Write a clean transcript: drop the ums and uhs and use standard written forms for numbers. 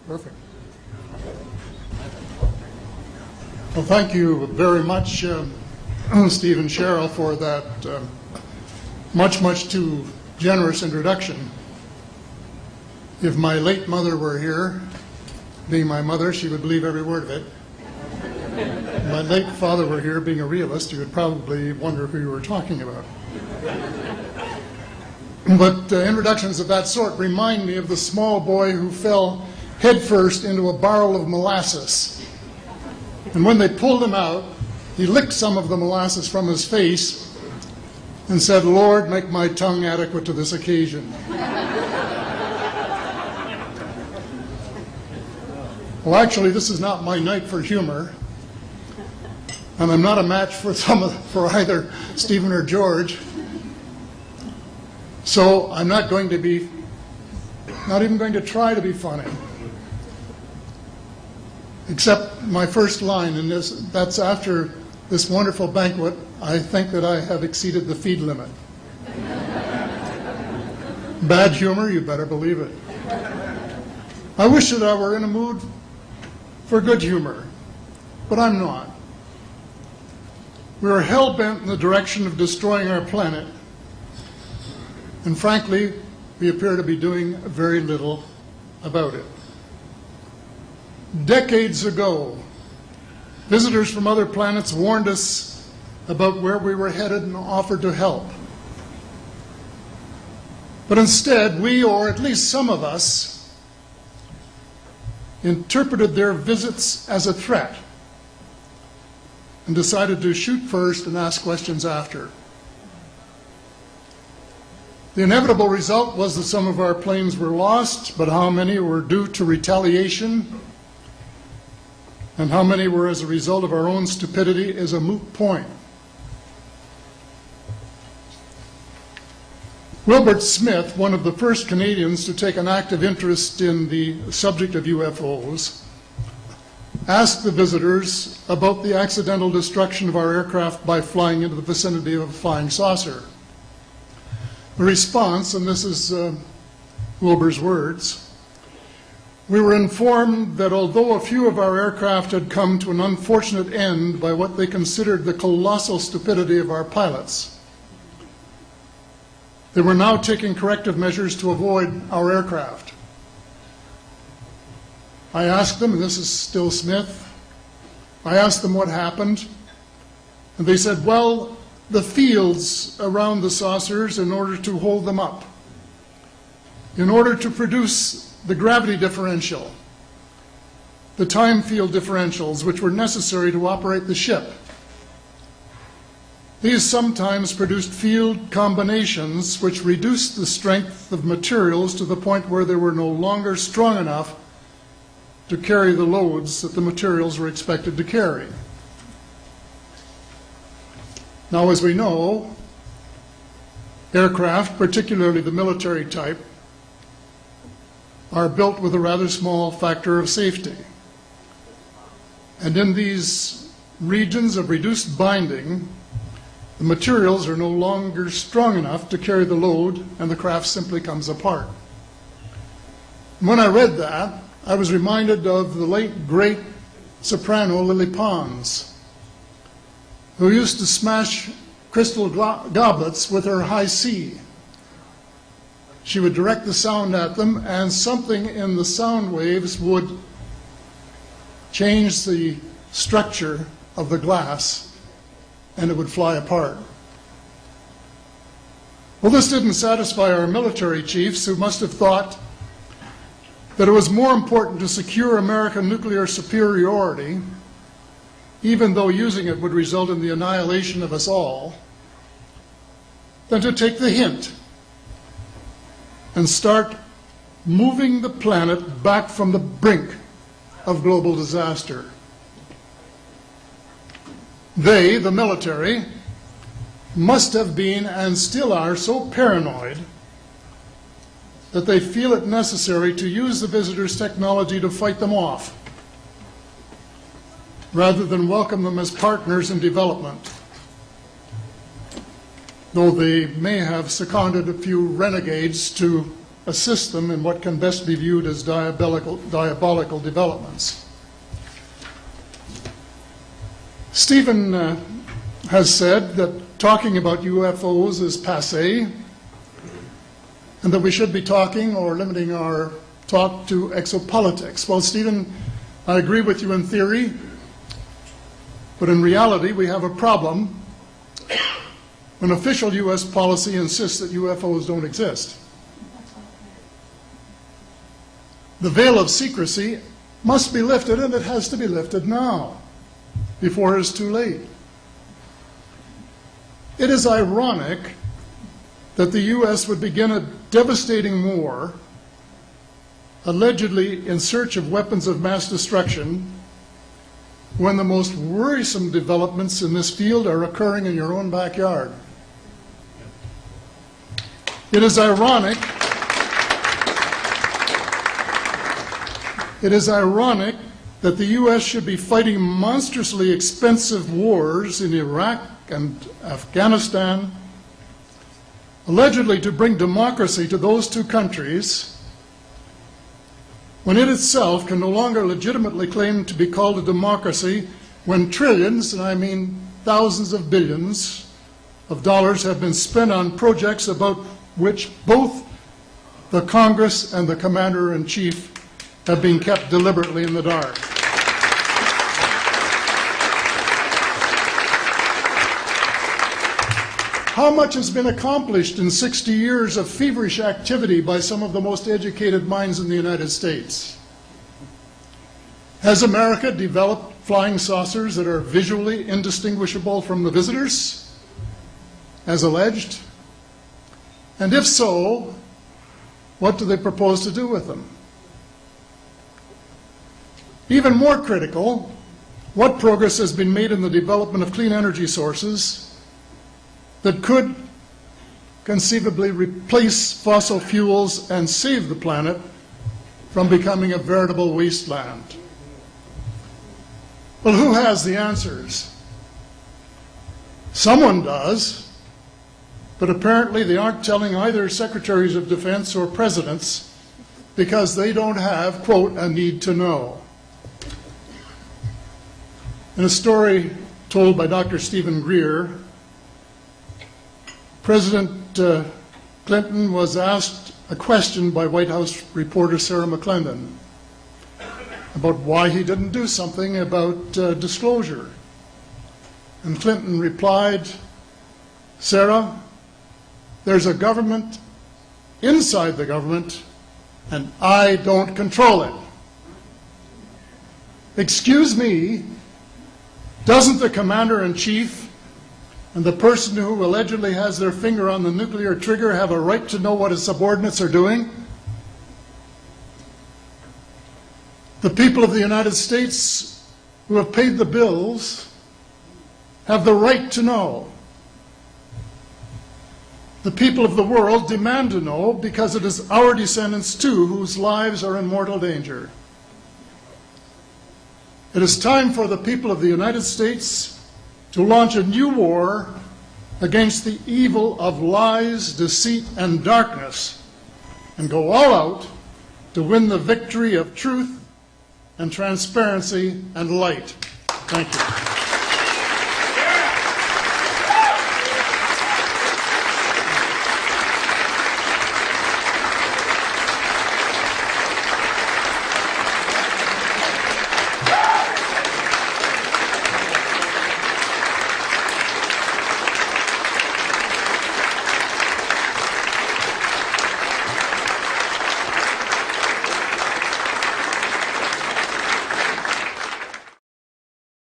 Perfect. Well, thank you very much, Steve and Cheryl, for that much too generous introduction. If my late mother were here, being my mother, she would believe every word of it. If my late father were here, being a realist, you would probably wonder who you were talking about. But introductions of that sort remind me of the small boy who fell headfirst into a barrel of molasses. And when they pulled him out, he licked some of the molasses from his face and said, "Lord, make my tongue adequate to this occasion." Well, actually, this is not my night for humor, and I'm not a match for either Stephen or George. So I'm not even going to try to be funny. Except my first line, and that's after this wonderful banquet, I think that I have exceeded the feed limit. Bad humor, you better believe it. I wish that I were in a mood for good humor, but I'm not. We are hell-bent in the direction of destroying our planet, and frankly, we appear to be doing very little about it. Decades ago, visitors from other planets warned us about where we were headed and offered to help. But instead, we, or at least some of us, interpreted their visits as a threat and decided to shoot first and ask questions after. The inevitable result was that some of our planes were lost, but how many were due to retaliation and how many were as a result of our own stupidity is a moot point. Wilbert Smith, one of the first Canadians to take an active interest in the subject of UFOs, asked the visitors about the accidental destruction of our aircraft by flying into the vicinity of a flying saucer. The response, and this is Wilbur's words, "We were informed that although a few of our aircraft had come to an unfortunate end by what they considered the colossal stupidity of our pilots, they were now taking corrective measures to avoid our aircraft." I asked them, and this is still Smith, I asked them what happened, and they said, "Well, the fields around the saucers, in order to hold them up, in order to produce the gravity differential, the time field differentials, which were necessary to operate the ship. These sometimes produced field combinations which reduced the strength of materials to the point where they were no longer strong enough to carry the loads that the materials were expected to carry." Now, as we know, aircraft, particularly the military type, are built with a rather small factor of safety. And in these regions of reduced binding, the materials are no longer strong enough to carry the load, and the craft simply comes apart. When I read that, I was reminded of the late, great soprano Lily Pons, who used to smash crystal goblets with her high C. She would direct the sound at them, and something in the sound waves would change the structure of the glass, and it would fly apart. Well, this didn't satisfy our military chiefs, who must have thought that it was more important to secure American nuclear superiority, even though using it would result in the annihilation of us all, than to take the hint and start moving the planet back from the brink of global disaster. They, the military, must have been and still are so paranoid that they feel it necessary to use the visitors' technology to fight them off, rather than welcome them as partners in development, though they may have seconded a few renegades to assist them in what can best be viewed as diabolical developments. Stephen has said that talking about UFOs is passé, and that we should be talking or limiting our talk to exopolitics. Well, Stephen, I agree with you in theory, but in reality we have a problem when official U.S. policy insists that UFOs don't exist. The veil of secrecy must be lifted, and it has to be lifted now, before it is too late. It is ironic that the U.S. would begin a devastating war, allegedly in search of weapons of mass destruction, when the most worrisome developments in this field are occurring in your own backyard. It is ironic that the U.S. should be fighting monstrously expensive wars in Iraq and Afghanistan, allegedly to bring democracy to those two countries, when it itself can no longer legitimately claim to be called a democracy, when trillions, and I mean thousands of billions of dollars, have been spent on projects about which both the Congress and the Commander-in-Chief have been kept deliberately in the dark. How much has been accomplished in 60 years of feverish activity by some of the most educated minds in the United States? Has America developed flying saucers that are visually indistinguishable from the visitors, as alleged? And if so, what do they propose to do with them? Even more critical, what progress has been made in the development of clean energy sources that could conceivably replace fossil fuels and save the planet from becoming a veritable wasteland? Well, who has the answers? Someone does, but apparently they aren't telling either secretaries of defense or presidents because they don't have, quote, a need to know. In a story told by Dr. Stephen Greer, President Clinton was asked a question by White House reporter Sarah McClendon about why he didn't do something about disclosure. And Clinton replied, "Sarah, there's a government inside the government, and I don't control it." Excuse me, doesn't the Commander-in-Chief and the person who allegedly has their finger on the nuclear trigger have a right to know what his subordinates are doing? The people of the United States who have paid the bills have the right to know. The people of the world demand to know because it is our descendants too whose lives are in mortal danger. It is time for the people of the United States to launch a new war against the evil of lies, deceit, and darkness, and go all out to win the victory of truth and transparency and light. Thank you.